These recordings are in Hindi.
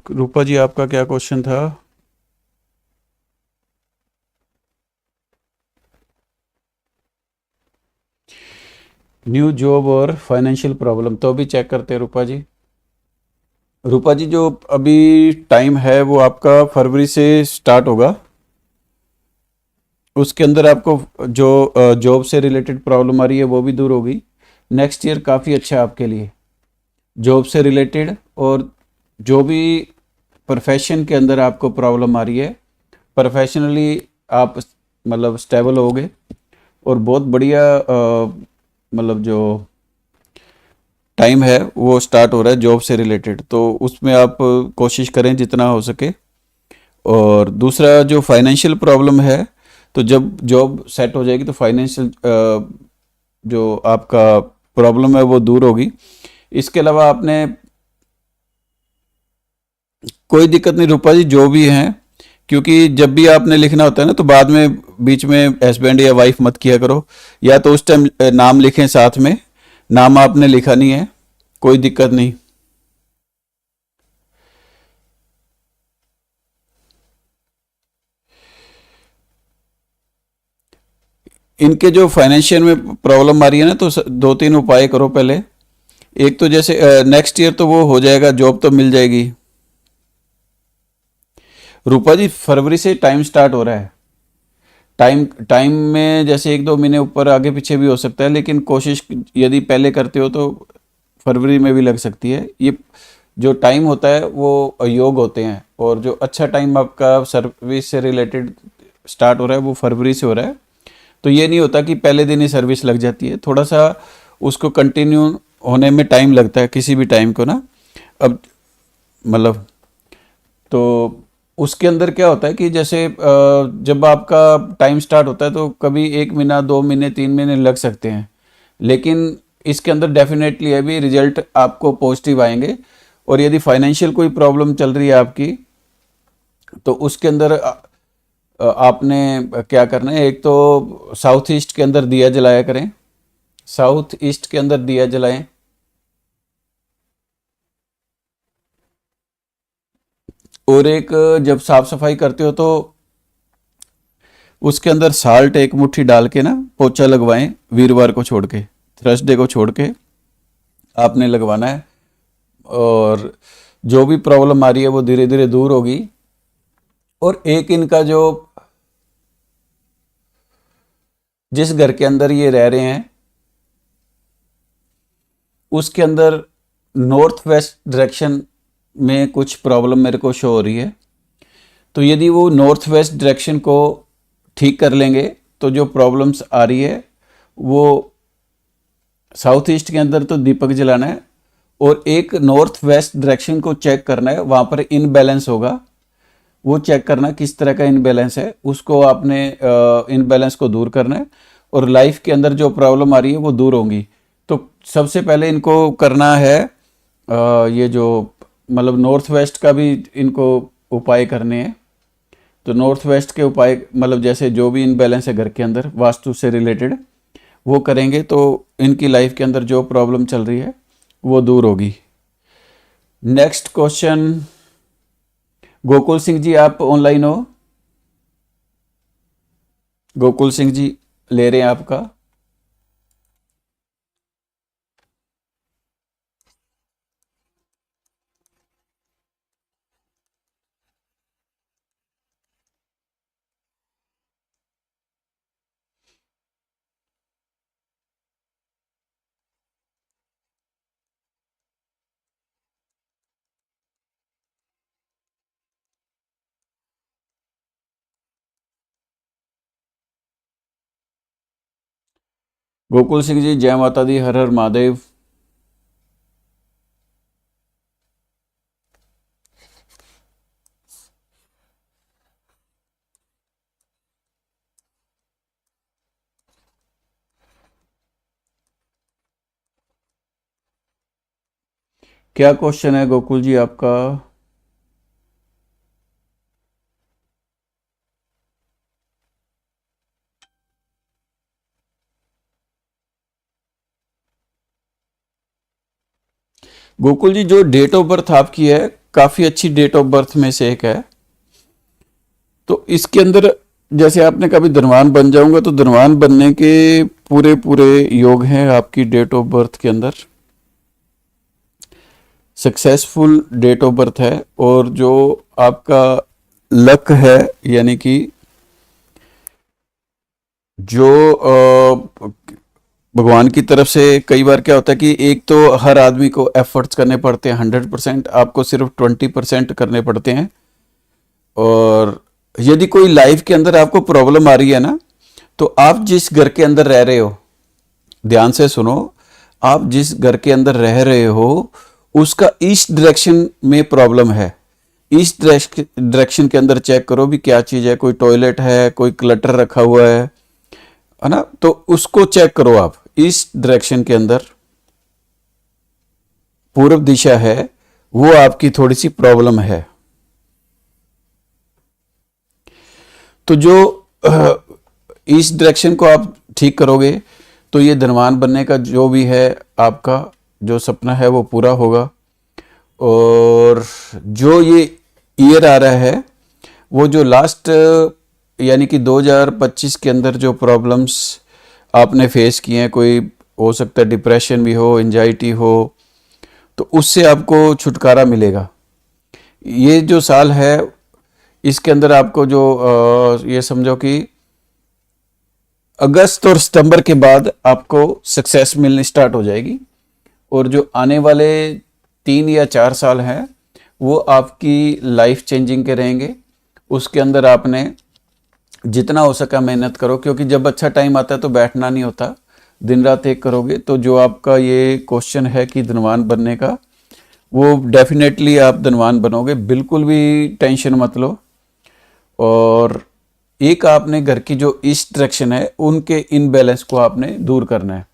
रूपा जी, आपका क्या क्वेश्चन था? न्यू जॉब और फाइनेंशियल प्रॉब्लम, तो अभी चेक करते हैं रूपा जी। रूपा जी, जो अभी टाइम है वो आपका फरवरी से स्टार्ट होगा। उसके अंदर आपको जो जॉब से रिलेटेड प्रॉब्लम आ रही है वो भी दूर होगी। नेक्स्ट ईयर काफ़ी अच्छा है आपके लिए, जॉब से रिलेटेड। और जो भी प्रोफेशन के अंदर आपको प्रॉब्लम आ रही है, प्रोफेशनली आप मतलब स्टेबल होगे। और बहुत बढ़िया मतलब जो टाइम है वो स्टार्ट हो रहा है जॉब से रिलेटेड, तो उसमें आप कोशिश करें जितना हो सके। और दूसरा जो फाइनेंशियल प्रॉब्लम है, तो जब जॉब सेट हो जाएगी तो फाइनेंशियल जो आपका प्रॉब्लम है वो दूर होगी। इसके अलावा आपने कोई दिक्कत नहीं रूपा जी, जो भी हैं, क्योंकि जब भी आपने लिखना होता है ना तो बाद में बीच में हस्बैंड या वाइफ मत किया करो। या तो उस टाइम नाम लिखें साथ में, नाम आपने लिखा नहीं है, कोई दिक्कत नहीं। इनके जो फाइनेंशियल में प्रॉब्लम आ रही है ना, तो दो तीन उपाय करो पहले। एक तो जैसे नेक्स्ट ईयर तो वो हो जाएगा, जॉब तो मिल जाएगी। रूपा जी, फरवरी से टाइम स्टार्ट हो रहा है। टाइम टाइम में जैसे एक दो महीने ऊपर आगे पीछे भी हो सकता है, लेकिन कोशिश यदि पहले करते हो तो फरवरी में भी लग सकती है। ये जो टाइम होता है वो योग होते हैं, और जो अच्छा टाइम आपका सर्विस से रिलेटेड स्टार्ट हो रहा है वो फरवरी से हो रहा है। तो ये नहीं होता कि पहले दिन ही सर्विस लग जाती है, थोड़ा सा उसको कंटिन्यू होने में टाइम लगता है किसी भी टाइम को ना। अब मतलब तो उसके अंदर क्या होता है कि जैसे जब आपका टाइम स्टार्ट होता है तो कभी एक महीना, दो महीने, तीन महीने लग सकते हैं, लेकिन इसके अंदर डेफिनेटली अभी रिजल्ट आपको पॉजिटिव आएंगे। और यदि फाइनेंशियल कोई प्रॉब्लम चल रही है आपकी, तो उसके अंदर आपने क्या करना है, एक तो साउथ ईस्ट के अंदर दिया जलाया करें। साउथ ईस्ट के अंदर दिया जलाएं। और एक जब साफ सफाई करते हो तो उसके अंदर साल्ट एक मुट्ठी डाल के ना पोछा लगवाएं, वीरवार को छोड़ के, थर्सडे को छोड़ के आपने लगवाना है। और जो भी प्रॉब्लम आ रही है वो धीरे धीरे दूर होगी। और एक इनका जो जिस घर के अंदर ये रह रहे हैं उसके अंदर नॉर्थ वेस्ट डायरेक्शन में कुछ प्रॉब्लम मेरे को शो हो रही है। तो यदि वो नॉर्थ वेस्ट डायरेक्शन को ठीक कर लेंगे तो जो प्रॉब्लम्स आ रही है वो, साउथ ईस्ट के अंदर तो दीपक जलाना है। और एक नॉर्थ वेस्ट डायरेक्शन को चेक करना है, वहाँ पर इनबैलेंस होगा, वो चेक करना किस तरह का इनबैलेंस है, उसको आपने इनबैलेंस को दूर करना है। और लाइफ के अंदर जो प्रॉब्लम आ रही है वो दूर होंगी। तो सबसे पहले इनको करना है ये जो मतलब नॉर्थ वेस्ट का भी इनको उपाय करने हैं। तो नॉर्थ वेस्ट के उपाय मतलब जैसे जो भी इनबैलेंस है घर के अंदर वास्तु से रिलेटेड, वो करेंगे तो इनकी लाइफ के अंदर जो प्रॉब्लम चल रही है वो दूर होगी। नेक्स्ट क्वेश्चन, गोकुल सिंह जी, आप ऑनलाइन हो? गोकुल सिंह जी ले रहे हैं आपका। गोकुल सिंह जी, जय माता दी, हर हर महादेव। क्या क्वेश्चन है गोकुल जी आपका? गोकुल जी, जो डेट ऑफ बर्थ आपकी है काफ़ी अच्छी डेट ऑफ बर्थ में से एक है। तो इसके अंदर जैसे आपने कभी धनवान बन जाऊंगा, तो धनवान बनने के पूरे पूरे योग हैं आपकी डेट ऑफ बर्थ के अंदर। सक्सेसफुल डेट ऑफ बर्थ है। और जो आपका लक है, यानी कि जो भगवान की तरफ से कई बार क्या होता है कि एक तो हर आदमी को एफर्ट्स करने पड़ते हैं 100%, आपको सिर्फ 20% करने पड़ते हैं। और यदि कोई लाइफ के अंदर आपको प्रॉब्लम आ रही है ना, तो आप जिस घर के अंदर रह रहे हो, ध्यान से सुनो, आप जिस घर के अंदर रह रहे हो उसका ईस्ट डायरेक्शन में प्रॉब्लम है। ईस्ट डायरेक्शन के अंदर चेक करो भी क्या चीज़ है, कोई टॉयलेट है, कोई क्लटर रखा हुआ है ना, तो उसको चेक करो आप। ईस्ट डायरेक्शन के अंदर पूर्व दिशा है, वो आपकी थोड़ी सी प्रॉब्लम है। तो जो ईस्ट डायरेक्शन को आप ठीक करोगे तो ये धनवान बनने का जो भी है आपका जो सपना है वो पूरा होगा। और जो ये ईयर आ रहा है, वो जो लास्ट यानी कि 2025 के अंदर जो प्रॉब्लम्स आपने फेस किए हैं, कोई हो सकता है डिप्रेशन भी हो, एंजाइटी हो, तो उससे आपको छुटकारा मिलेगा। ये जो साल है इसके अंदर आपको जो ये समझो कि अगस्त और सितंबर के बाद आपको सक्सेस मिलनी स्टार्ट हो जाएगी। और जो आने वाले 3 या 4 साल हैं वो आपकी लाइफ चेंजिंग के रहेंगे। उसके अंदर आपने जितना हो सका मेहनत करो, क्योंकि जब अच्छा टाइम आता है तो बैठना नहीं होता, दिन रात एक करोगे। तो जो आपका ये क्वेश्चन है कि धनवान बनने का, वो डेफिनेटली आप धनवान बनोगे, बिल्कुल भी टेंशन मत लो। और एक आपने घर की जो ईस्ट डायरेक्शन है उनके इनबैलेंस को आपने दूर करना है,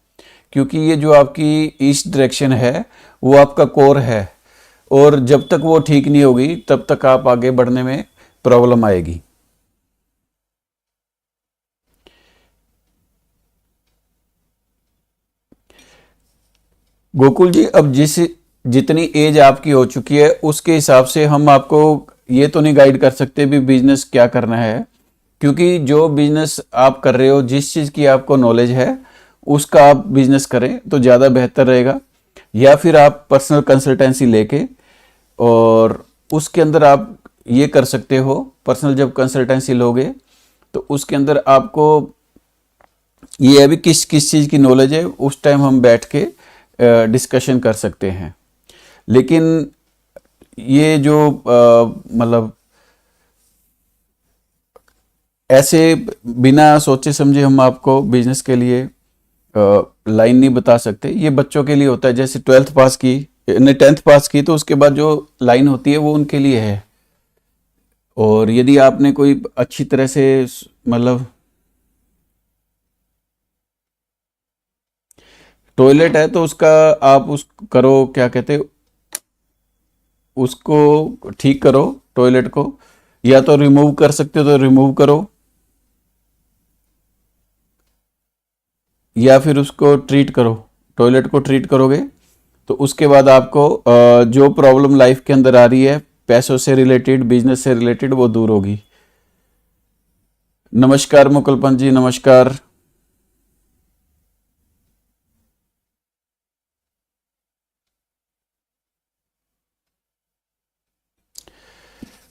क्योंकि ये जो आपकी ईस्ट डायरेक्शन है वो आपका कोर है। और जब तक वो ठीक नहीं होगी तब तक आप आगे बढ़ने में प्रॉब्लम आएगी। गोकुल जी, अब जितनी एज आपकी हो चुकी है उसके हिसाब से हम आपको ये तो नहीं गाइड कर सकते भी बिजनेस क्या करना है, क्योंकि जो बिजनेस आप कर रहे हो, जिस चीज़ की आपको नॉलेज है उसका आप बिजनेस करें तो ज़्यादा बेहतर रहेगा। या फिर आप पर्सनल कंसल्टेंसी लेके और उसके अंदर आप ये कर सकते हो। पर्सनल जब कंसल्टेंसी लोगे तो उसके अंदर आपको ये है भी किस किस चीज़ की नॉलेज है, उस टाइम हम बैठ के डिस्कशन कर सकते हैं। लेकिन ये जो मतलब ऐसे बिना सोचे समझे हम आपको बिजनेस के लिए लाइन नहीं बता सकते। ये बच्चों के लिए होता है, जैसे 12th पास की ने 10th पास की तो उसके बाद जो लाइन होती है वो उनके लिए है। और यदि आपने कोई अच्छी तरह से मतलब टॉयलेट है तो उसका आप उस करो, क्या कहते हैं, उसको ठीक करो टॉयलेट को। या तो रिमूव कर सकते हो तो रिमूव करो, या फिर उसको ट्रीट करो। टॉयलेट को ट्रीट करोगे तो उसके बाद आपको जो प्रॉब्लम लाइफ के अंदर आ रही है, पैसों से रिलेटेड, बिजनेस से रिलेटेड, वो दूर होगी। नमस्कार मुकुल पंत जी, नमस्कार।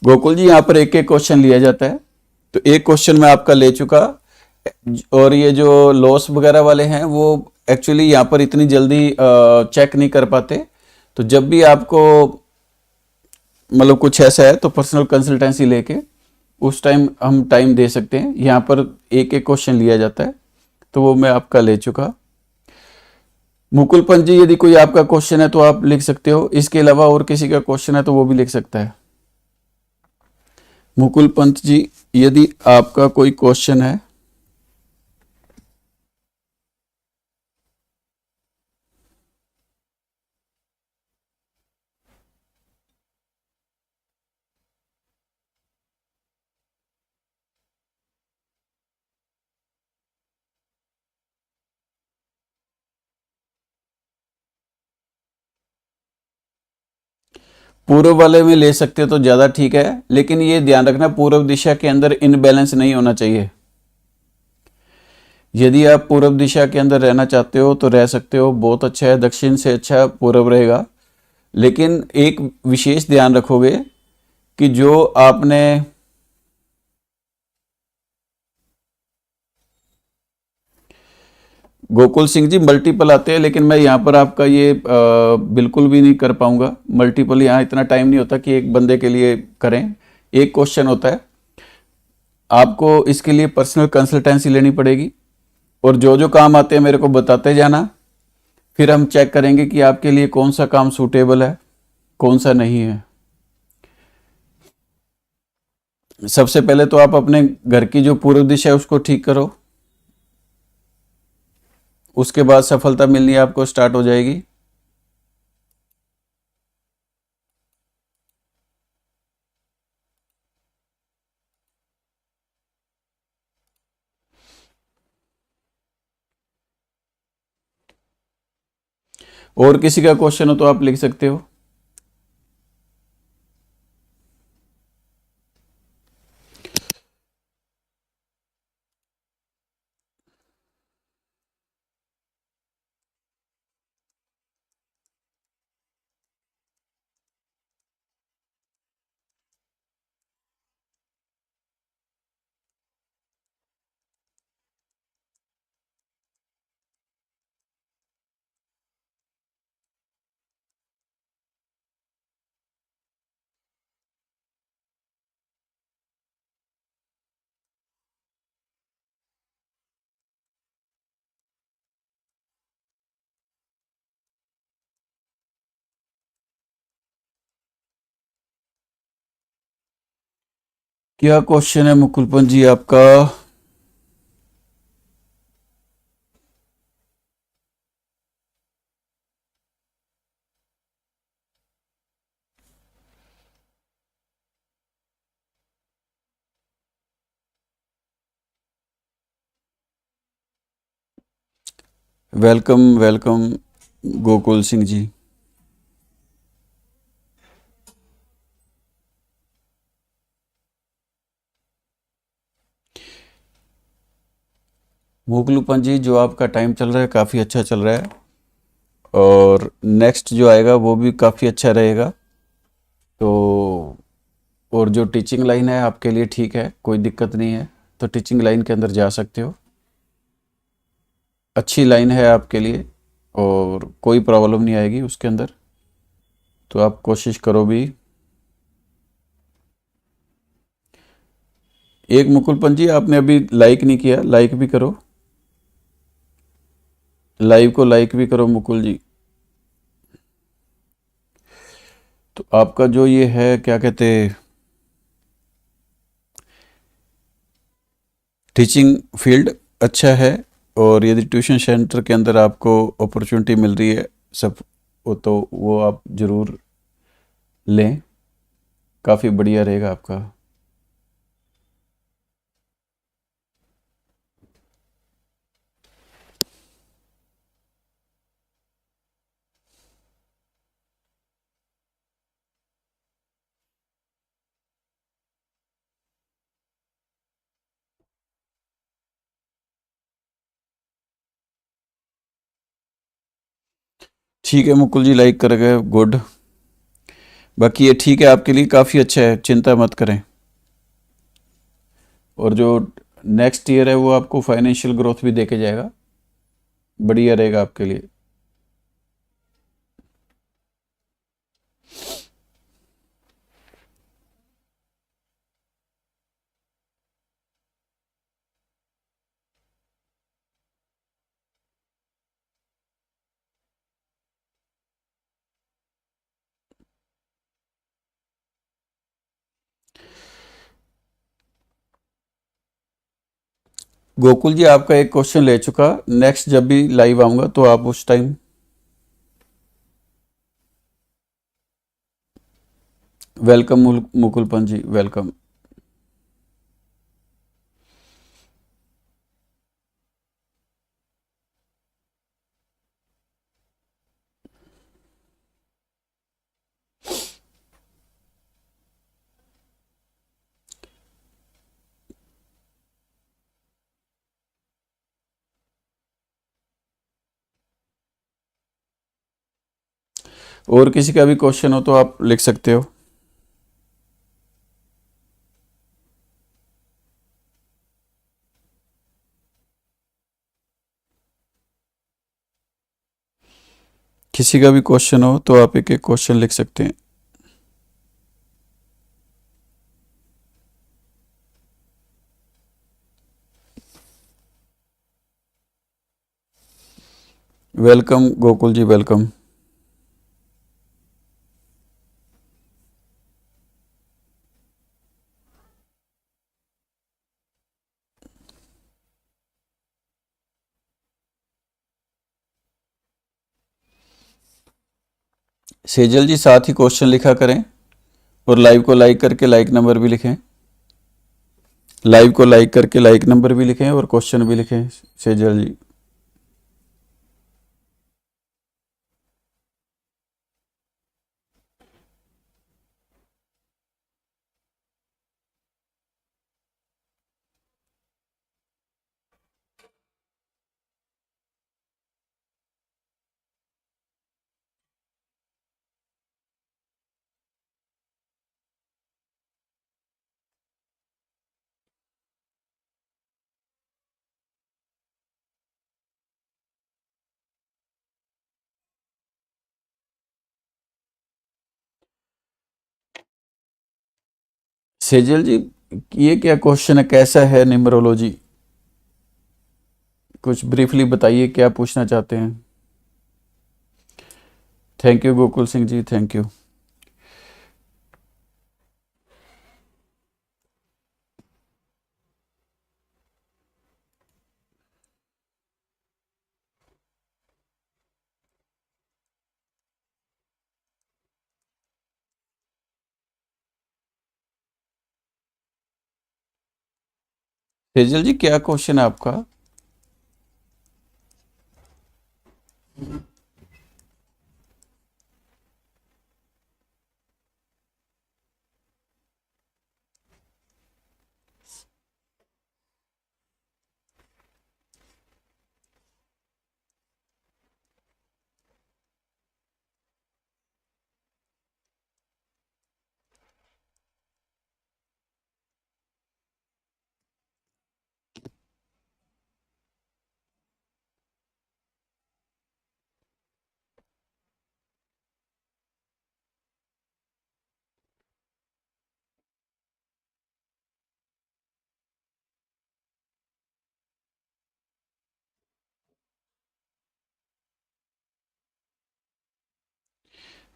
गोकुल जी, यहाँ पर एक एक क्वेश्चन लिया जाता है, तो एक क्वेश्चन मैं आपका ले चुका। और ये जो लॉस वगैरह वाले हैं वो एक्चुअली यहाँ पर इतनी जल्दी चेक नहीं कर पाते। तो जब भी आपको मतलब कुछ ऐसा है तो पर्सनल कंसल्टेंसी लेके उस टाइम हम टाइम दे सकते हैं। यहाँ पर एक एक क्वेश्चन लिया जाता है, तो वो मैं आपका ले चुका। मुकुल पंत जी, यदि कोई आपका क्वेश्चन है तो आप लिख सकते हो, इसके अलावा और किसी का क्वेश्चन है तो वो भी लिख सकता है। मुकुल पंत जी, यदि आपका कोई क्वेश्चन है। पूर्व वाले में ले सकते हो तो ज़्यादा ठीक है, लेकिन ये ध्यान रखना पूर्व दिशा के अंदर इनबैलेंस नहीं होना चाहिए। यदि आप पूर्व दिशा के अंदर रहना चाहते हो तो रह सकते हो, बहुत अच्छा है, दक्षिण से अच्छा पूर्व रहेगा। लेकिन एक विशेष ध्यान रखोगे कि जो आपने गोकुल सिंह जी मल्टीपल आते हैं, लेकिन मैं यहाँ पर आपका ये बिल्कुल भी नहीं कर पाऊंगा मल्टीपल। यहाँ इतना टाइम नहीं होता कि एक बंदे के लिए करें, एक क्वेश्चन होता है। आपको इसके लिए पर्सनल कंसल्टेंसी लेनी पड़ेगी, और जो जो काम आते हैं मेरे को बताते जाना। फिर हम चेक करेंगे कि आपके लिए कौन सा काम सूटेबल है, कौन सा नहीं है। सबसे पहले तो आप अपने घर की जो पूर्व दिशा है उसको ठीक करो, उसके बाद सफलता मिलनी आपको स्टार्ट हो जाएगी। और किसी का क्वेश्चन हो तो आप लिख सकते हो। क्या क्वेश्चन है मुकुलपन जी आपका? वेलकम वेलकम गोकुल सिंह जी। मुकुलपन जी, जो आपका टाइम चल रहा है काफ़ी अच्छा चल रहा है, और नेक्स्ट जो आएगा वो भी काफ़ी अच्छा रहेगा। तो और जो टीचिंग लाइन है आपके लिए ठीक है, कोई दिक्कत नहीं है, तो टीचिंग लाइन के अंदर जा सकते हो। अच्छी लाइन है आपके लिए, और कोई प्रॉब्लम नहीं आएगी उसके अंदर। तो आप कोशिश करो भी। एक मुकुलपन जी, आपने अभी लाइक नहीं किया, लाइक भी करो, लाइव को लाइक भी करो मुकुल जी। तो आपका जो ये है क्या कहते, टीचिंग फील्ड अच्छा है, और यदि ट्यूशन सेंटर के अंदर आपको अपॉर्चुनिटी मिल रही है सब, वो आप ज़रूर लें, काफ़ी बढ़िया रहेगा आपका। ठीक है मुकुल जी, लाइक कर गए, गुड। बाकी ये ठीक है, आपके लिए काफ़ी अच्छा है, चिंता मत करें। और जो नेक्स्ट ईयर है वो आपको फाइनेंशियल ग्रोथ भी देके जाएगा, बढ़िया रहेगा आपके लिए। गोकुल जी, आपका एक क्वेश्चन ले चुका, नेक्स्ट जब भी लाइव आऊँगा तो आप उस टाइम। वेलकम मुकुलपन जी, वेलकम। और किसी का भी क्वेश्चन हो तो आप लिख सकते हो। किसी का भी क्वेश्चन हो तो आप एक एक क्वेश्चन लिख सकते हैं। वेलकम गोकुल जी, वेलकम। सेजल जी साथ ही क्वेश्चन लिखा करें और लाइव को लाइक करके लाइक नंबर भी लिखें। लाइव को लाइक करके लाइक नंबर भी लिखें और क्वेश्चन भी लिखें सेजल जी। सेजल जी, ये क्या क्वेश्चन है, कैसा है न्यूमरोलॉजी? कुछ ब्रीफली बताइए क्या पूछना चाहते हैं। Thank you Gokul Singh ji, thank you. Sejal ji क्या क्वेश्चन है आपका?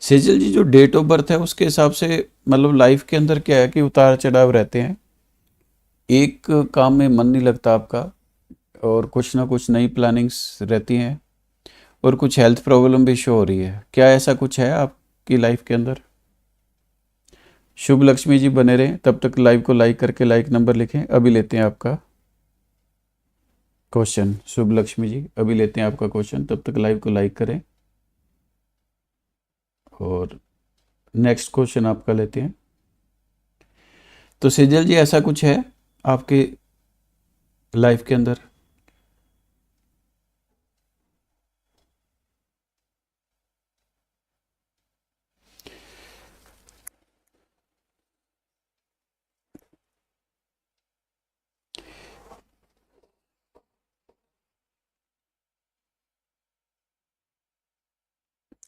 सेजल जी जो डेट ऑफ बर्थ है उसके हिसाब से मतलब लाइफ के अंदर क्या है कि उतार चढ़ाव रहते हैं। एक काम में मन नहीं लगता आपका, और कुछ ना कुछ नई प्लानिंग्स रहती हैं, और कुछ हेल्थ प्रॉब्लम भी शो हो रही है। क्या ऐसा कुछ है आपकी लाइफ के अंदर? शुभ लक्ष्मी जी बने रहें, तब तक लाइव को लाइक करके लाइक नंबर लिखें। अभी लेते हैं आपका क्वेश्चन। शुभ लक्ष्मी जी अभी लेते हैं आपका क्वेश्चन, तब तक लाइव को लाइक करें। और नेक्स्ट क्वेश्चन आपका लेते हैं। तो सेजल जी ऐसा कुछ है आपके लाइफ के अंदर?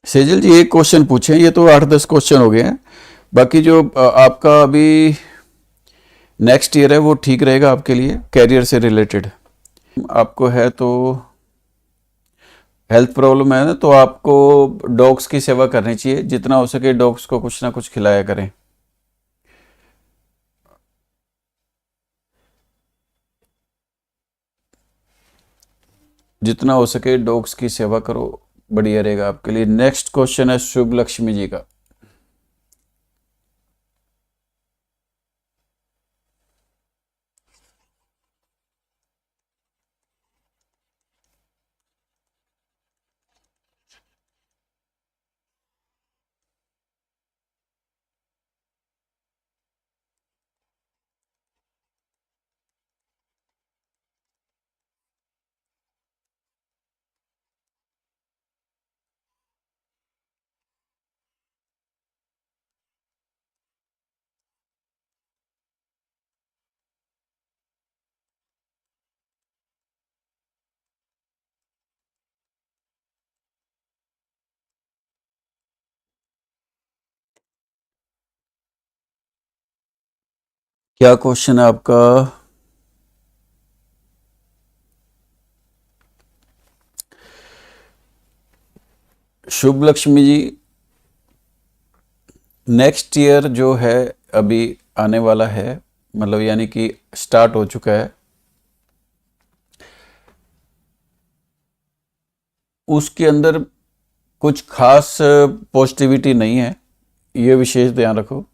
सेजल जी एक क्वेश्चन पूछें, ये तो 8-10 क्वेश्चन हो गए हैं। बाकी जो आपका अभी नेक्स्ट ईयर है वो ठीक रहेगा आपके लिए कैरियर से रिलेटेड। आपको है तो हेल्थ प्रॉब्लम है ना, तो आपको डॉग्स की सेवा करनी चाहिए। जितना हो सके डॉग्स को कुछ ना कुछ खिलाया करें। जितना हो सके डॉग्स की सेवा करो, बढ़िया रहेगा आपके लिए। नेक्स्ट क्वेश्चन है शुभ लक्ष्मी जी का। क्या क्वेश्चन है आपका? शुभ लक्ष्मी जी, नेक्स्ट ईयर जो है अभी आने वाला है, मतलब यानी कि स्टार्ट हो चुका है, उसके अंदर कुछ खास पॉजिटिविटी नहीं है, ये विशेष ध्यान रखो।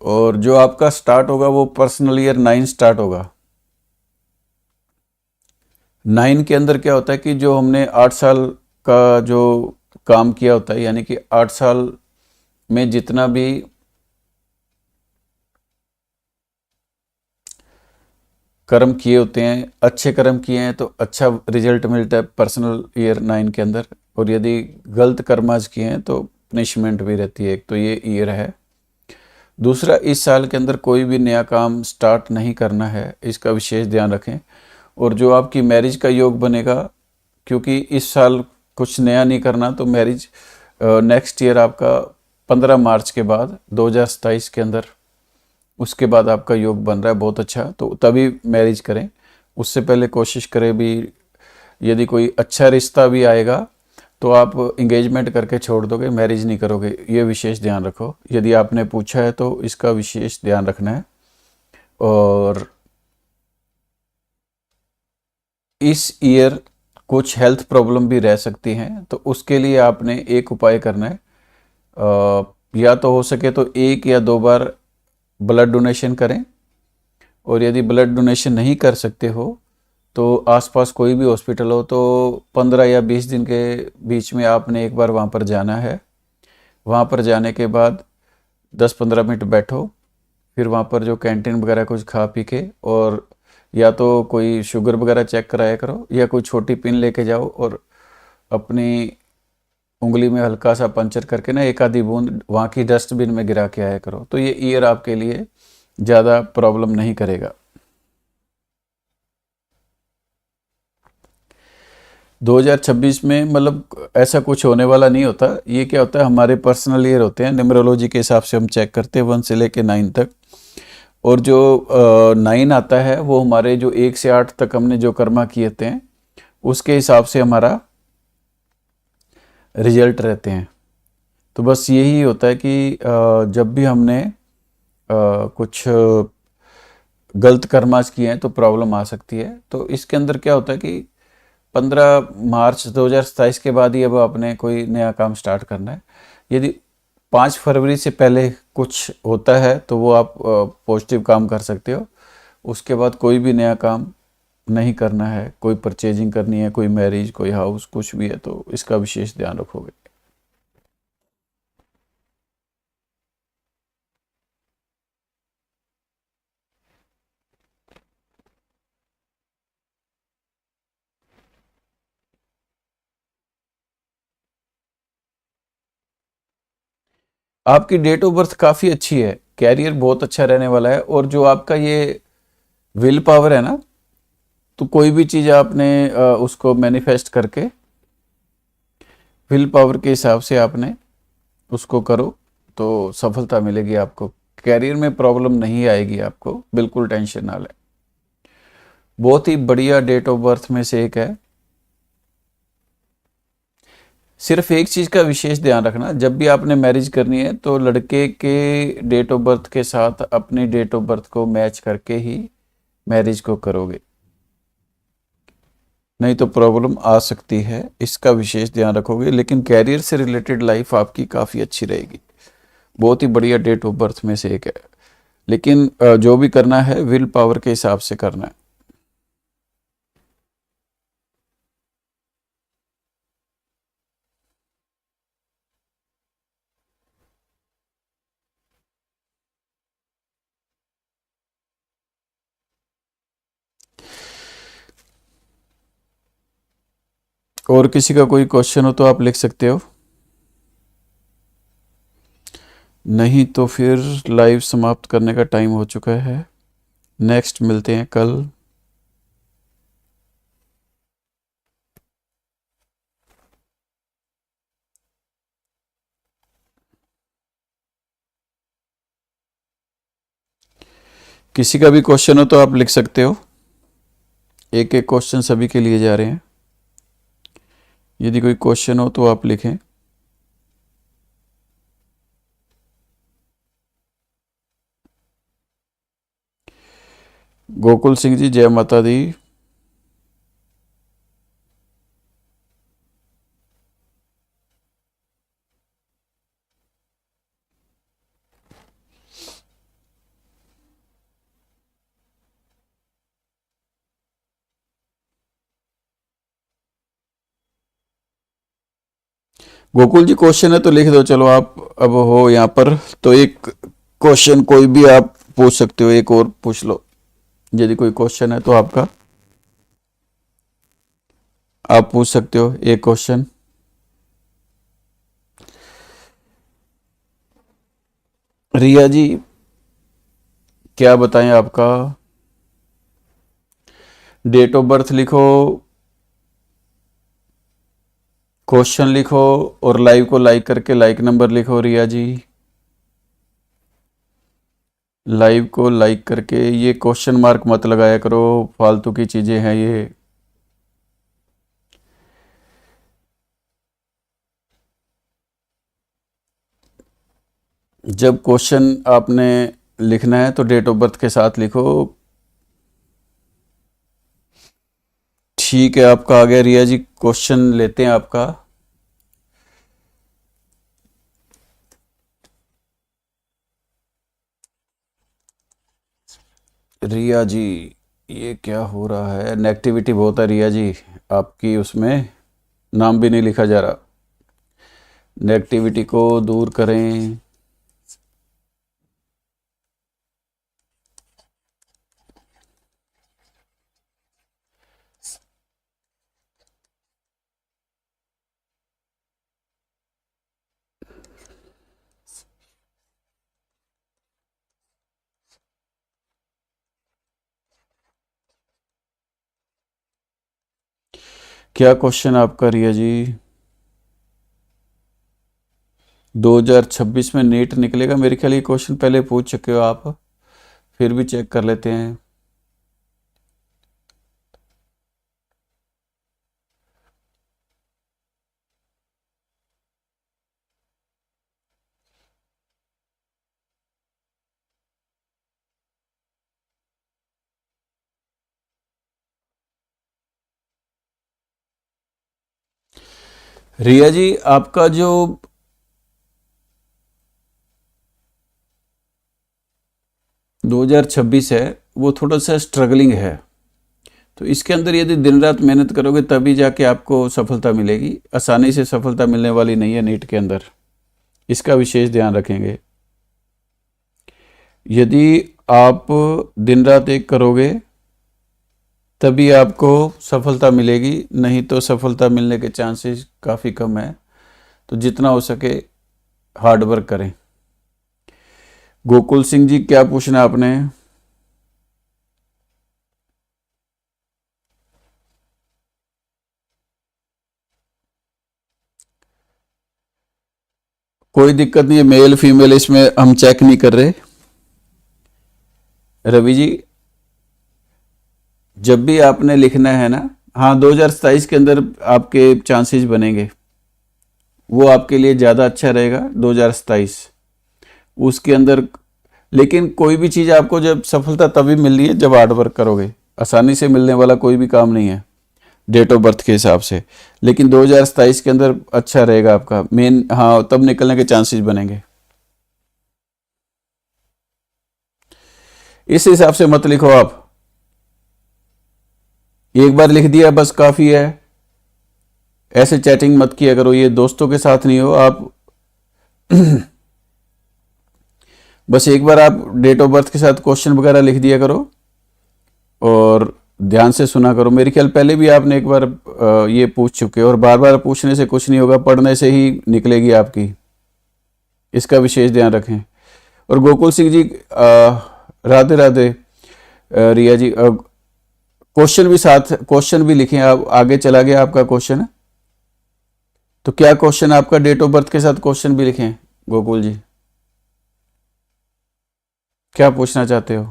और जो आपका स्टार्ट होगा वो पर्सनल ईयर 9 स्टार्ट होगा। 9 के अंदर क्या होता है कि जो हमने 8 साल का जो काम किया होता है, यानी कि 8 साल में जितना भी कर्म किए होते हैं, अच्छे कर्म किए हैं तो अच्छा रिजल्ट मिलता है पर्सनल ईयर 9 के अंदर। और यदि गलत कर्म आज किए हैं तो पनिशमेंट भी रहती है। एक तो ये ईयर है। दूसरा, इस साल के अंदर कोई भी नया काम स्टार्ट नहीं करना है, इसका विशेष ध्यान रखें। और जो आपकी मैरिज का योग बनेगा, क्योंकि इस साल कुछ नया नहीं करना, तो मैरिज नेक्स्ट ईयर आपका 15 मार्च के बाद 2027 के अंदर, उसके बाद आपका योग बन रहा है बहुत अच्छा, तो तभी मैरिज करें। उससे पहले कोशिश करें भी, यदि कोई अच्छा रिश्ता भी आएगा तो आप इंगेजमेंट करके छोड़ दोगे, मैरिज नहीं करोगे, ये विशेष ध्यान रखो। यदि आपने पूछा है तो इसका विशेष ध्यान रखना है। और इस ईयर कुछ हेल्थ प्रॉब्लम भी रह सकती हैं, तो उसके लिए आपने एक उपाय करना है। या तो हो सके तो 1 या 2 बार ब्लड डोनेशन करें। और यदि ब्लड डोनेशन नहीं कर सकते हो तो आसपास कोई भी हॉस्पिटल हो तो 15 या 20 दिन के बीच में आपने एक बार वहाँ पर जाना है। वहाँ पर जाने के बाद 10-15 मिनट बैठो, फिर वहाँ पर जो कैंटीन वगैरह कुछ खा पी के, और या तो कोई शुगर वगैरह चेक कराया करो, या कोई छोटी पिन लेके जाओ और अपनी उंगली में हल्का सा पंचर करके ना एक आधी बूंद वहाँ की डस्टबिन में गिरा के आया करो, तो ये ईयर आपके लिए ज़्यादा प्रॉब्लम नहीं करेगा। 2026 में मतलब ऐसा कुछ होने वाला नहीं होता। ये क्या होता है, हमारे पर्सनल ईयर होते हैं, न्यूमरोलॉजी के हिसाब से हम चेक करते हैं 1 से लेके 9 तक। और जो 9 आता है वो हमारे जो 1 से 8 तक हमने जो कर्मा किए थे उसके हिसाब से हमारा रिजल्ट रहते हैं। तो बस यही होता है कि जब भी हमने कुछ गलत कर्मास किए हैं तो प्रॉब्लम आ सकती है। तो इसके अंदर क्या होता है कि 15 मार्च 2027 के बाद ही अब आपने कोई नया काम स्टार्ट करना है। यदि 5 फरवरी से पहले कुछ होता है तो वो आप पॉजिटिव काम कर सकते हो। उसके बाद कोई भी नया काम नहीं करना है, कोई परचेजिंग करनी है, कोई मैरिज, कोई हाउस, कुछ भी है तो इसका विशेष ध्यान रखोगे। आपकी डेट ऑफ बर्थ काफ़ी अच्छी है, कैरियर बहुत अच्छा रहने वाला है। और जो आपका ये विल पावर है ना, तो कोई भी चीज़ आपने उसको मैनिफेस्ट करके विल पावर के हिसाब से आपने उसको करो तो सफलता मिलेगी आपको। कैरियर में प्रॉब्लम नहीं आएगी आपको, बिल्कुल टेंशन ना लें। बहुत ही बढ़िया डेट ऑफ बर्थ में से एक है। सिर्फ एक चीज़ का विशेष ध्यान रखना, जब भी आपने मैरिज करनी है तो लड़के के डेट ऑफ बर्थ के साथ अपनी डेट ऑफ बर्थ को मैच करके ही मैरिज को करोगे, नहीं तो प्रॉब्लम आ सकती है। इसका विशेष ध्यान रखोगे, लेकिन कैरियर से रिलेटेड लाइफ आपकी काफ़ी अच्छी रहेगी। बहुत ही बढ़िया डेट ऑफ बर्थ में से एक है। लेकिन जो भी करना है विल पावर के हिसाब से करना है। और किसी का कोई क्वेश्चन हो तो आप लिख सकते हो, नहीं तो फिर लाइव समाप्त करने का टाइम हो चुका है। नेक्स्ट मिलते हैं कल। किसी का भी क्वेश्चन हो तो आप लिख सकते हो। एक एक क्वेश्चन सभी के लिए जा रहे हैं। यदि कोई क्वेश्चन हो तो आप लिखें। गोकुल सिंह जी, जय माता दी। गोकुल जी, क्वेश्चन है तो लिख दो। चलो, आप अब हो यहाँ पर तो एक क्वेश्चन कोई भी आप पूछ सकते हो, एक और पूछ लो। यदि कोई क्वेश्चन है तो आपका आप पूछ सकते हो एक क्वेश्चन। रिया जी, क्या बताएं आपका? डेट ऑफ बर्थ लिखो, क्वेश्चन लिखो और लाइव को लाइक करके लाइक नंबर लिखो। रिया जी, लाइव को लाइक करके, ये क्वेश्चन मार्क मत लगाया करो, फालतू की चीजें हैं ये। जब क्वेश्चन आपने लिखना है तो डेट ऑफ बर्थ के साथ लिखो। ठीक है, आपका आ गया। रिया जी, क्वेश्चन लेते हैं आपका। रिया जी, ये क्या हो रहा है? नेगेटिविटी बहुत है रिया जी आपकी, उसमें नाम भी नहीं लिखा जा रहा। नेगेटिविटी को दूर करें। क्या क्वेश्चन आपका रिया जी? 2026 में नीट निकलेगा? मेरे ख्याल ये क्वेश्चन पहले पूछ चुके हो आप, फिर भी चेक कर लेते हैं। रिया जी, आपका जो 2026 है वो थोड़ा सा स्ट्रगलिंग है, तो इसके अंदर यदि दिन रात मेहनत करोगे तभी जाके आपको सफलता मिलेगी। आसानी से सफलता मिलने वाली नहीं है नीट के अंदर, इसका विशेष ध्यान रखेंगे। यदि आप दिन रात एक करोगे तभी आपको सफलता मिलेगी, नहीं तो सफलता मिलने के चांसेस काफ़ी कम है। तो जितना हो सके हार्ड वर्क करें। गोकुल सिंह जी, क्या पूछना है आपने? कोई दिक्कत नहीं है, मेल फीमेल इसमें हम चेक नहीं कर रहे। रवि जी, जब भी आपने लिखना है ना, हाँ 2027 के अंदर आपके चांसेस बनेंगे, वो आपके लिए ज़्यादा अच्छा रहेगा 2027 उसके अंदर। लेकिन कोई भी चीज़ आपको जब सफलता तभी मिल रही है जब हार्ड वर्क करोगे। आसानी से मिलने वाला कोई भी काम नहीं है डेट ऑफ बर्थ के हिसाब से। लेकिन 2027 के अंदर अच्छा रहेगा आपका मेन, हाँ तब निकलने के चांसेस बनेंगे। इस हिसाब से मत लिखो आप, एक बार लिख दिया बस काफ़ी है। ऐसे चैटिंग मत किया करो, ये दोस्तों के साथ नहीं हो आप। बस एक बार आप डेट ऑफ बर्थ के साथ क्वेश्चन वगैरह लिख दिया करो और ध्यान से सुना करो। मेरे ख्याल पहले भी आपने एक बार ये पूछ चुके हो, और बार बार पूछने से कुछ नहीं होगा, पढ़ने से ही निकलेगी आपकी। इसका विशेष ध्यान रखें। और गोकुल सिंह जी, राधे राधे। रिया जी, क्वेश्चन भी साथ, क्वेश्चन भी लिखें। आप आगे चला गया आपका क्वेश्चन, तो क्या क्वेश्चन आपका? डेट ऑफ बर्थ के साथ क्वेश्चन भी लिखें। गोकुल जी, क्या पूछना चाहते हो?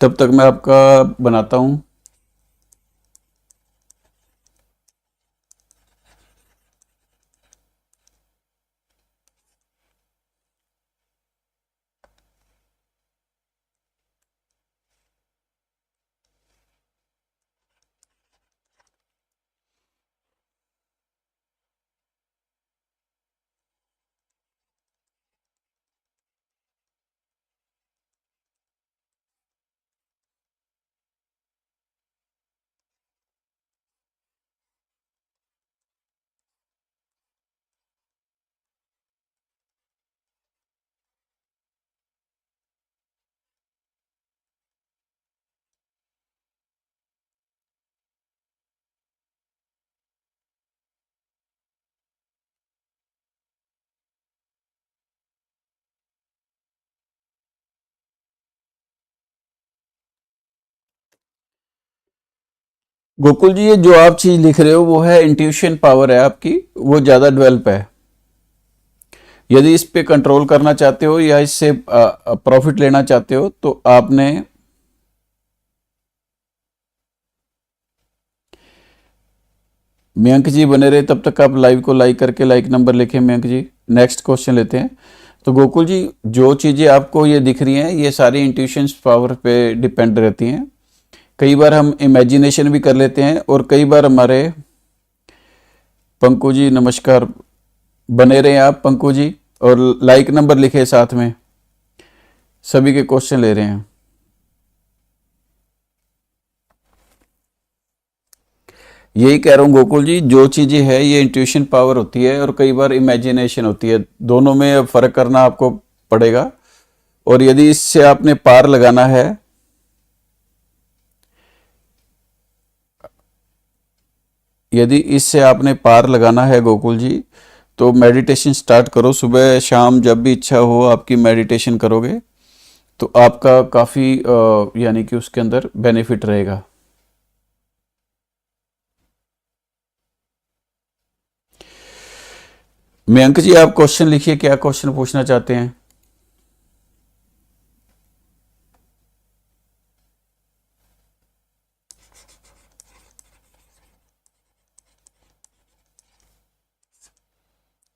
तब तक मैं आपका बनाता हूँ। गोकुल जी, ये जो आप चीज लिख रहे हो वो है इंट्यूशन पावर है आपकी, वो ज्यादा डेवलप है। यदि इस पे कंट्रोल करना चाहते हो या इससे प्रॉफिट लेना चाहते हो तो आपने मयंक जी बने रहे तब तक। आप लाइव को लाइक करके लाइक नंबर लिखें मयंक जी। नेक्स्ट क्वेश्चन लेते हैं। तो गोकुल जी, जो चीज़ें आपको ये दिख रही हैं ये सारी इंट्यूशन पावर पे डिपेंड रहती हैं। कई बार हम इमेजिनेशन भी कर लेते हैं और कई बार हमारे पंकु जी नमस्कार, बने रहे आप पंकु जी, और लाइक नंबर लिखे साथ में। सभी के क्वेश्चन ले रहे हैं। यही कह रहा हूँ गोकुल जी, जो चीज़ें है ये इंट्यूशन पावर होती है और कई बार इमेजिनेशन होती है, दोनों में फर्क करना आपको पड़ेगा। और यदि इससे आपने पार लगाना है, यदि इससे आपने पार लगाना है गोकुल जी, तो मेडिटेशन स्टार्ट करो। सुबह शाम जब भी इच्छा हो आपकी मेडिटेशन करोगे तो आपका काफ़ी यानी कि उसके अंदर बेनिफिट रहेगा। मयंक जी, आप क्वेश्चन लिखिए, क्या क्वेश्चन पूछना चाहते हैं।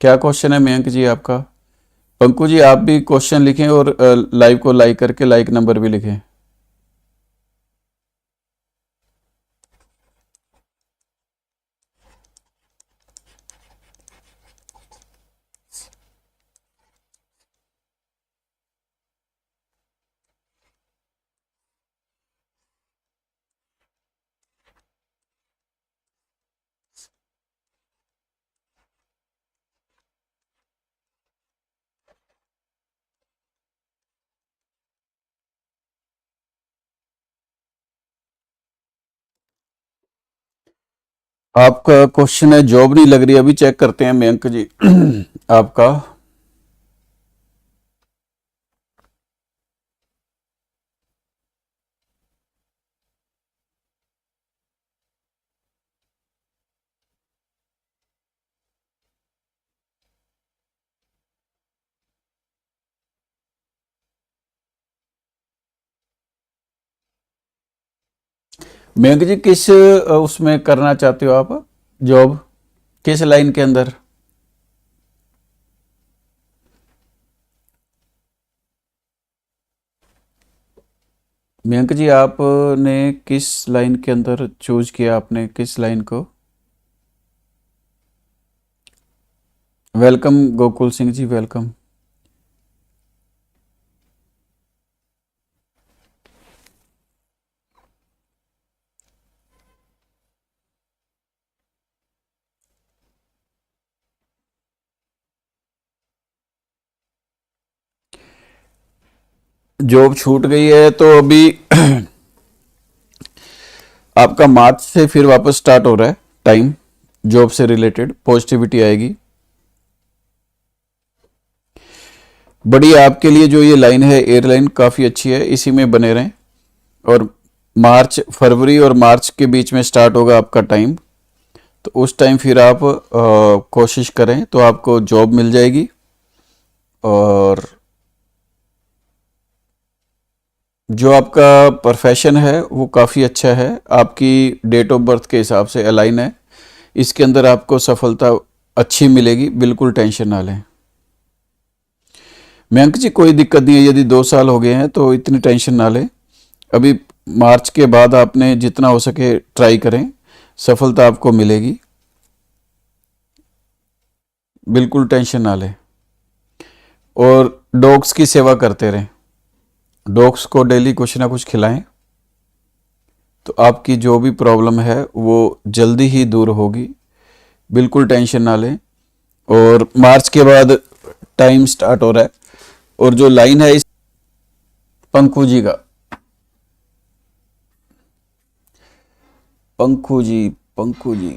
क्या क्वेश्चन है मयंक जी आपका। पंकु जी, आप भी क्वेश्चन लिखें और लाइव को लाइक करके लाइक नंबर भी लिखें। आपका क्वेश्चन है जॉब नहीं लग रही, अभी चेक करते हैं मयंक जी आपका। मयंक जी, किस उसमें करना चाहते हो आप जॉब, किस लाइन के अंदर। मयंक जी, आपने किस लाइन के अंदर चूज किया, आपने किस लाइन को। वेलकम गोकुल सिंह जी, वेलकम। जॉब छूट गई है तो अभी आपका मार्च से फिर वापस स्टार्ट हो रहा है टाइम, जॉब से रिलेटेड पॉजिटिविटी आएगी। बड़ी आपके लिए जो ये लाइन है एयरलाइन काफ़ी अच्छी है, इसी में बने रहें। और मार्च, फरवरी और मार्च के बीच में स्टार्ट होगा आपका टाइम, तो उस टाइम फिर आप कोशिश करें तो आपको जॉब मिल जाएगी। और जो आपका प्रोफेशन है वो काफ़ी अच्छा है, आपकी डेट ऑफ बर्थ के हिसाब से अलाइन है। इसके अंदर आपको सफलता अच्छी मिलेगी, बिल्कुल टेंशन ना लें। मयंक जी कोई दिक्कत नहीं है, यदि 2 साल हो गए हैं तो इतनी टेंशन ना लें। अभी मार्च के बाद आपने जितना हो सके ट्राई करें, सफलता आपको मिलेगी, बिल्कुल टेंशन ना लें। और डॉग्स की सेवा करते रहें, डॉग्स को डेली कुछ ना कुछ खिलाएं, तो आपकी जो भी प्रॉब्लम है वो जल्दी ही दूर होगी, बिल्कुल टेंशन ना लें। और मार्च के बाद टाइम स्टार्ट हो रहा है, और जो लाइन है इस पंखू जी का, पंखू जी, पंखू जी,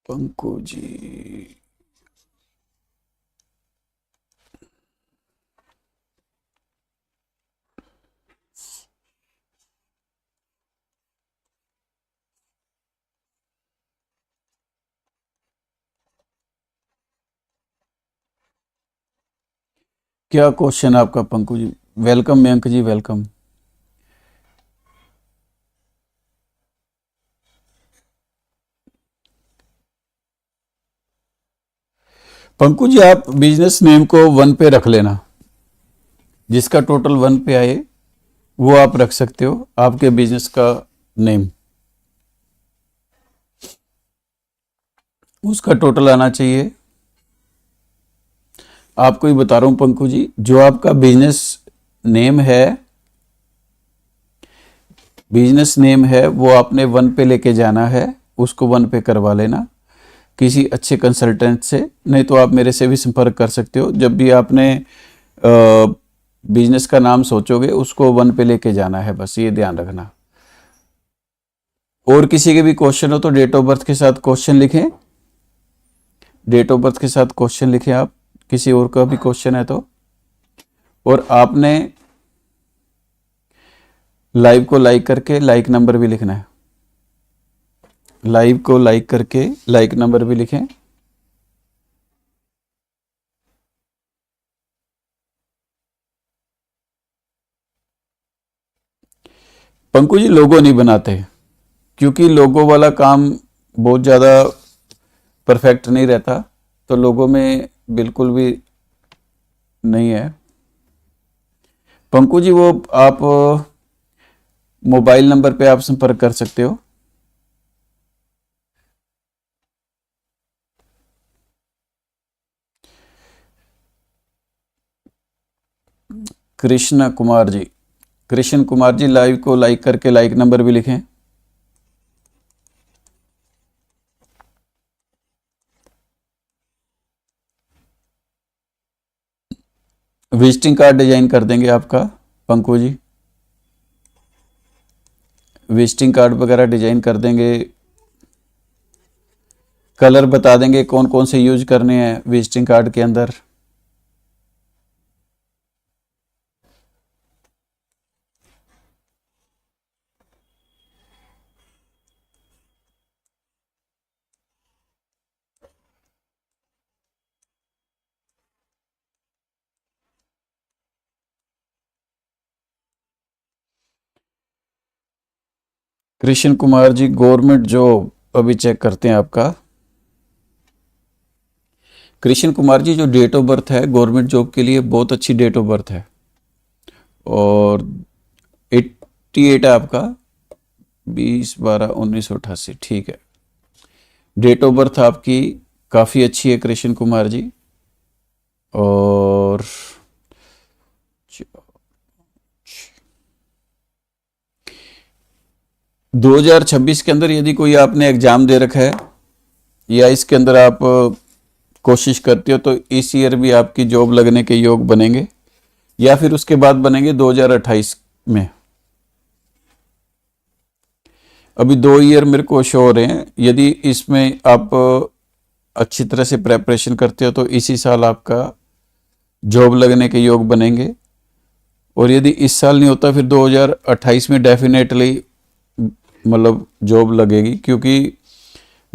पंखू जी। क्या क्वेश्चन है आपका पंकु जी? वेलकम मयंक जी, वेलकम। पंकु जी आप बिजनेस नेम को 1 पे रख लेना, जिसका टोटल 1 पे आए वो आप रख सकते हो, आपके बिजनेस का नेम उसका टोटल आना चाहिए। आपको ही बता रहा हूं पंकु जी, जो आपका बिजनेस नेम है वो आपने 1 पे लेके जाना है, उसको 1 पे करवा लेना किसी अच्छे कंसल्टेंट से, नहीं तो आप मेरे से भी संपर्क कर सकते हो। जब भी आपने बिजनेस का नाम सोचोगे उसको 1 पे लेके जाना है, बस ये ध्यान रखना। और किसी के भी क्वेश्चन हो तो डेट ऑफ बर्थ के साथ क्वेश्चन लिखें, डेट ऑफ बर्थ के साथ क्वेश्चन लिखें आप, किसी और का भी क्वेश्चन है तो। और आपने लाइव को लाइक करके लाइक नंबर भी लिखना है, लाइव को लाइक करके लाइक नंबर भी लिखें। पंकु जी लोगो नहीं बनाते, क्योंकि लोगो वाला काम बहुत ज़्यादा परफेक्ट नहीं रहता, तो लोगों में बिल्कुल भी नहीं है। पंकु जी वो आप मोबाइल नंबर पे आप संपर्क कर सकते हो। कृष्ण कुमार जी, कृष्ण कुमार जी लाइव को लाइक करके लाइक नंबर भी लिखें। विजिटिंग कार्ड डिजाइन कर देंगे आपका पंकु जी, विजिटिंग कार्ड वगैरह डिजाइन कर देंगे, कलर बता देंगे कौन कौन से यूज करने हैं विजिटिंग कार्ड के अंदर। कृष्ण कुमार जी गवर्नमेंट जॉब अभी चेक करते हैं आपका। कृष्ण कुमार जी जो डेट ऑफ बर्थ है गवर्नमेंट जॉब के लिए बहुत अच्छी डेट ऑफ बर्थ है, और 88 है आपका, 20/12/1988, ठीक है। डेट ऑफ बर्थ आपकी काफ़ी अच्छी है कृष्ण कुमार जी। और 2026 के अंदर यदि कोई आपने एग्ज़ाम दे रखा है या इसके अंदर आप कोशिश करते हो तो इस ईयर भी आपकी जॉब लगने के योग बनेंगे, या फिर उसके बाद बनेंगे 2028 में। अभी 2 ईयर मेरे को शो हो रहे हैं, यदि इसमें आप अच्छी तरह से प्रेपरेशन करते हो तो इसी साल आपका जॉब लगने के योग बनेंगे। और यदि इस साल नहीं होता फिर 2028 में डेफिनेटली मतलब जॉब लगेगी, क्योंकि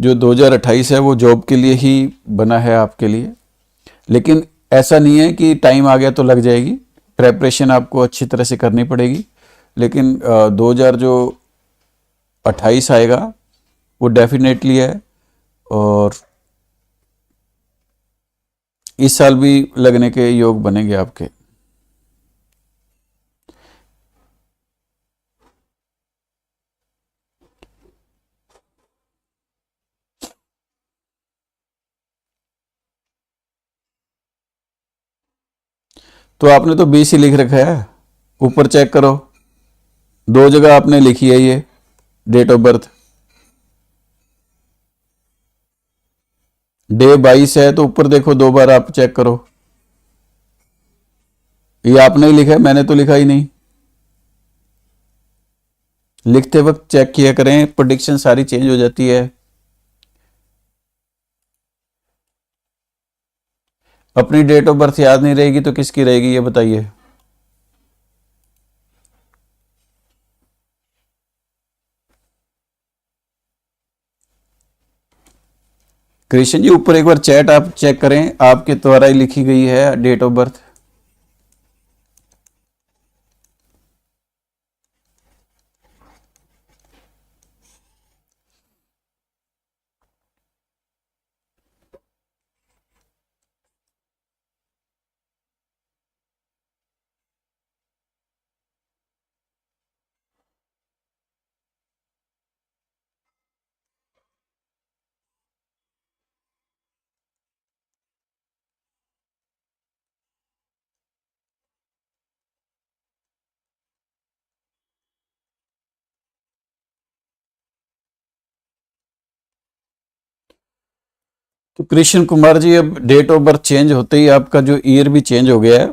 जो 2028 है वो जॉब के लिए ही बना है आपके लिए। लेकिन ऐसा नहीं है कि टाइम आ गया तो लग जाएगी, प्रेपरेशन आपको अच्छी तरह से करनी पड़ेगी। लेकिन 2000 जो 28 आएगा वो डेफिनेटली है। और इस साल भी लगने के योग बनेंगे आपके। तो आपने तो 20 ही लिख रखा है, ऊपर चेक करो, दो जगह आपने लिखी है ये डेट ऑफ बर्थ। डे 22 है तो ऊपर देखो, दो बार आप चेक करो। ये आपने ही लिखा है, मैंने तो लिखा ही नहीं। लिखते वक्त चेक किया करें, प्रेडिक्शन सारी चेंज हो जाती है। अपनी डेट ऑफ बर्थ याद नहीं रहेगी तो किसकी रहेगी ये बताइए। कृष्ण जी ऊपर एक बार चैट आप चेक करें, आपके द्वारा ही लिखी गई है डेट ऑफ बर्थ। तो कृष्ण कुमार जी, अब डेट ऑफ बर्थ चेंज होते ही आपका जो ईयर भी चेंज हो गया है,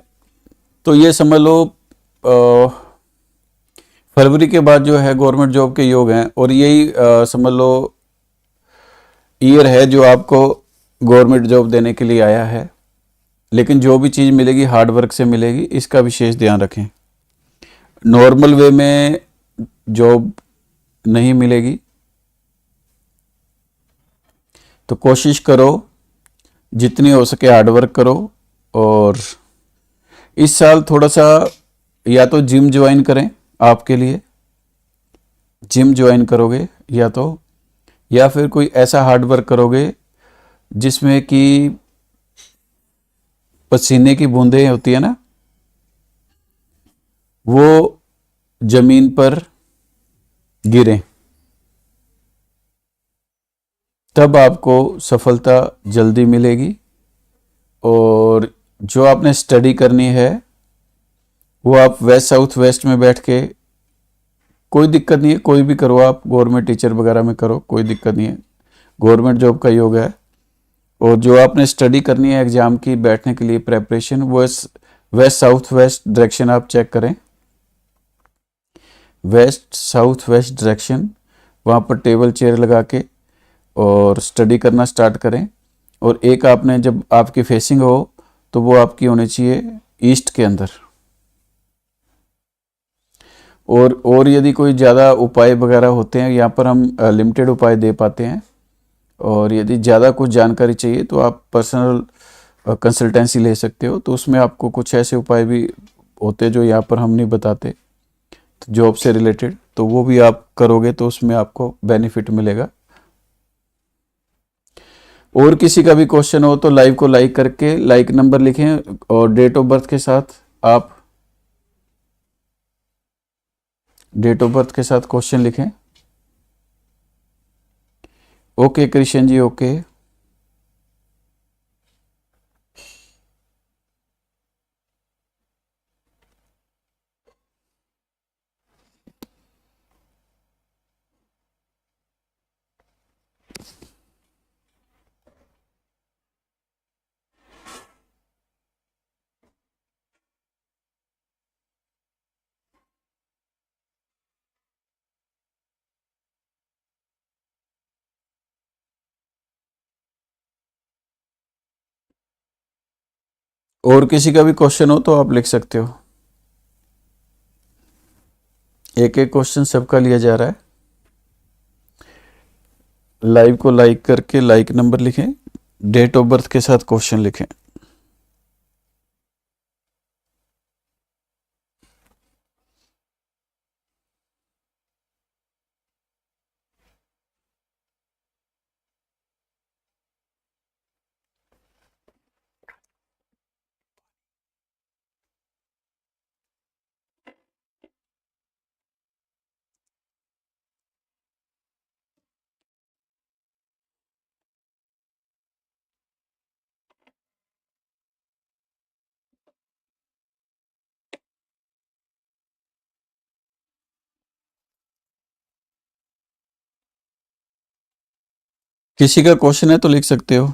तो ये समझ लो फरवरी के बाद जो है गवर्नमेंट जॉब के योग हैं, और यही समझ लो ईयर है जो आपको गवर्नमेंट जॉब देने के लिए आया है। लेकिन जो भी चीज़ मिलेगी हार्ड वर्क से मिलेगी, इसका विशेष ध्यान रखें। नॉर्मल वे में जॉब नहीं मिलेगी, तो कोशिश करो जितनी हो सके हार्ड वर्क करो। और इस साल थोड़ा सा या तो जिम ज्वाइन करें, आपके लिए जिम ज्वाइन करोगे या तो, या फिर कोई ऐसा हार्ड वर्क करोगे जिसमें कि पसीने की बूंदें होती है ना, वो जमीन पर गिरें, तब आपको सफलता जल्दी मिलेगी। और जो आपने स्टडी करनी है वो आप वेस्ट साउथ वेस्ट में बैठ के, कोई दिक्कत नहीं है, कोई भी करो, आप गवर्नमेंट टीचर वगैरह में करो, कोई दिक्कत नहीं है, गवर्नमेंट जॉब का योग है। और जो आपने स्टडी करनी है एग्जाम की बैठने के लिए प्रेपरेशन, वो वेस्ट साउथ वेस्ट डायरेक्शन आप चेक करें, वेस्ट साउथ वेस्ट डायरेक्शन, वहाँ पर टेबल चेयर लगा के और स्टडी करना स्टार्ट करें। और एक आपने जब आपकी फेसिंग हो तो वो आपकी होनी चाहिए ईस्ट के अंदर। और यदि कोई ज़्यादा उपाय वगैरह होते हैं, यहाँ पर हम लिमिटेड उपाय दे पाते हैं। और यदि ज़्यादा कुछ जानकारी चाहिए तो आप पर्सनल कंसल्टेंसी ले सकते हो, तो उसमें आपको कुछ ऐसे उपाय भी होते हैं जो यहाँ पर हम नहीं बताते, तो जॉब से रिलेटेड, तो वो भी आप करोगे तो उसमें आपको बेनिफिट मिलेगा। और किसी का भी क्वेश्चन हो तो लाइव को लाइक करके लाइक नंबर लिखें और डेट ऑफ बर्थ के साथ आप डेट ऑफ बर्थ के साथ क्वेश्चन लिखें। Okay Krishna ji, okay. और किसी का भी क्वेश्चन हो तो आप लिख सकते हो। एक एक क्वेश्चन सबका लिया जा रहा है। लाइव को लाइक करके लाइक नंबर लिखें, डेट ऑफ बर्थ के साथ क्वेश्चन लिखें। किसी का क्वेश्चन है तो लिख सकते हो।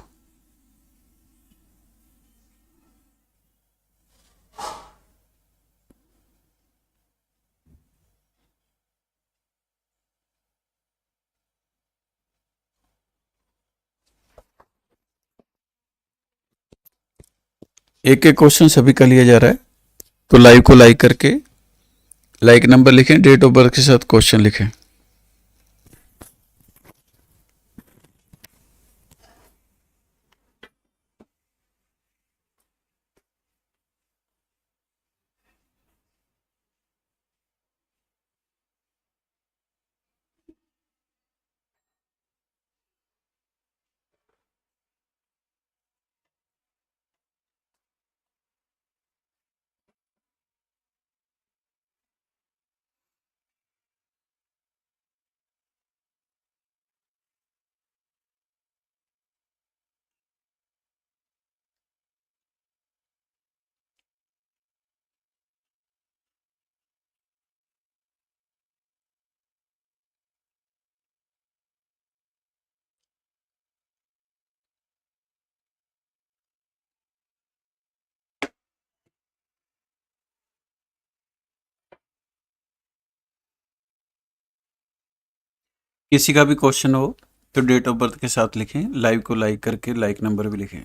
एक एक क्वेश्चन सभी का लिया जा रहा है। तो लाइव को लाइक करके लाइक नंबर लिखें, डेट ऑफ बर्थ के साथ क्वेश्चन लिखें। किसी का भी क्वेश्चन हो तो डेट ऑफ बर्थ के साथ लिखें, लाइव को लाइक करके लाइक नंबर भी लिखें।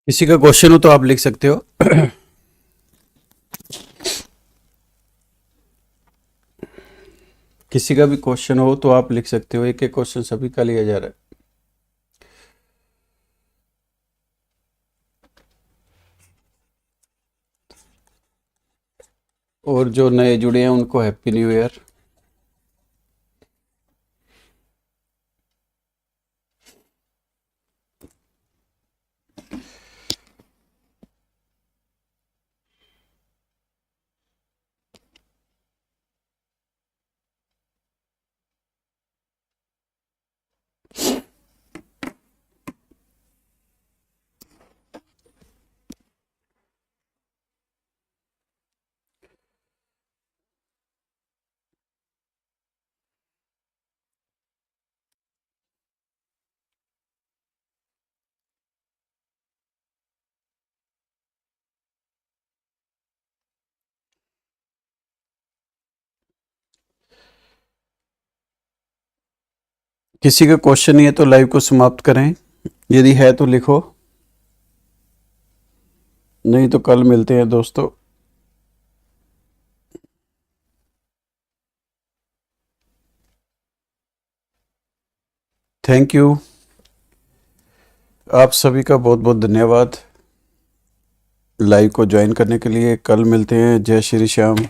किसी का क्वेश्चन हो तो आप लिख सकते हो। किसी का भी क्वेश्चन हो तो आप लिख सकते हो, एक एक क्वेश्चन सभी का लिया जा रहा है। और जो नए जुड़े हैं उनको हैप्पी न्यू ईयर। किसी का क्वेश्चन नहीं है तो लाइव को समाप्त करें, यदि है तो लिखो, नहीं तो कल मिलते हैं दोस्तों। थैंक यू, आप सभी का बहुत बहुत धन्यवाद लाइव को ज्वाइन करने के लिए। कल मिलते हैं। जय श्री श्याम।